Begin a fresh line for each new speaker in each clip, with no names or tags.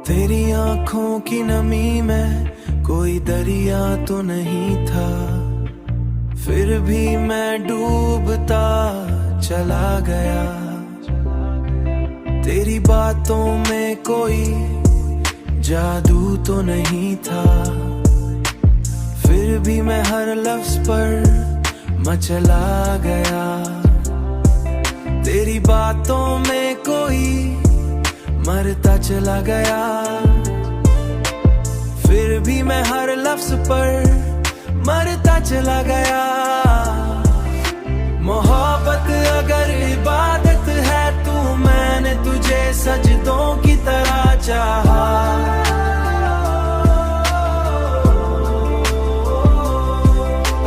तेरी आंखों की नमी में कोई दरिया तो नहीं था, फिर भी मैं डूबता चला गया। तेरी बातों में कोई जादू तो नहीं था, फिर भी मैं हर लफ्ज पर मचला गया। तेरी बातों में कोई मरता चला गया, फिर भी मैं हर लफ्ज पर मरता चला गया। मोहब्बत अगर इबादत है तू, मैंने तुझे सजदों की तरह चाहा।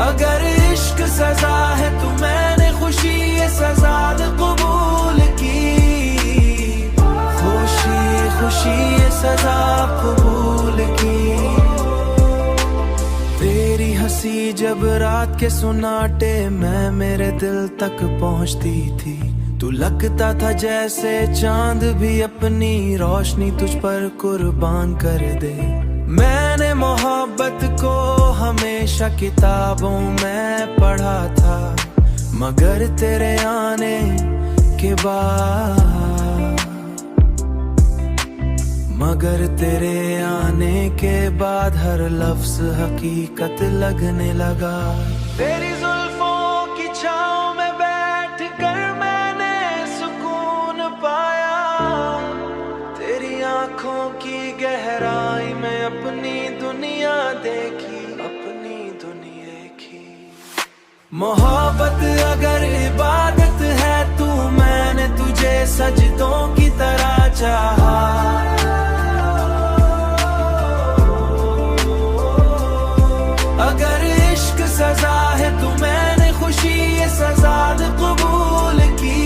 अगर इश्क सजा है तो मैंने खुशी ये सजा कबूल की, खुशी ये सजा कबूल की। तेरी हंसी जब रात के सुनाटे में मेरे दिल तक पहुंचती थी, तू लगता था जैसे चांद भी अपनी रोशनी तुझ पर कुर्बान कर दे। मैंने मोहब्बत को हमेशा किताबों में पढ़ा था, मगर तेरे आने के बाद हर लफ्ज हकीकत लगने लगा। तेरी जुल्फों की छांव में बैठ कर मैंने सुकून पाया, तेरी आंखों की गहराई में अपनी दुनिया देखी, अपनी दुनिया देखी। मोहब्बत अगर इबादत है तू, मैंने तुझे सजदों की तरह चाहा। अगर इश्क सजा है तो मैंने खुशी ये सजा कबूल की,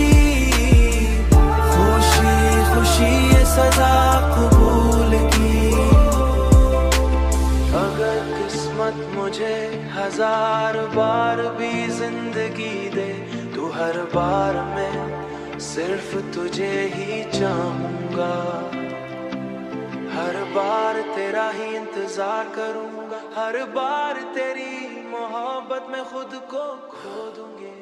खुशी ये सजा कबूल की। अगर किस्मत मुझे 1000 बार भी जिंदगी दे, तो हर बार मैं सिर्फ तुझे ही चाहूंगा। हर बार तेरा ही इंतजार करूंगा, हर बार तेरी मोहब्बत में खुद को खो दूंगी।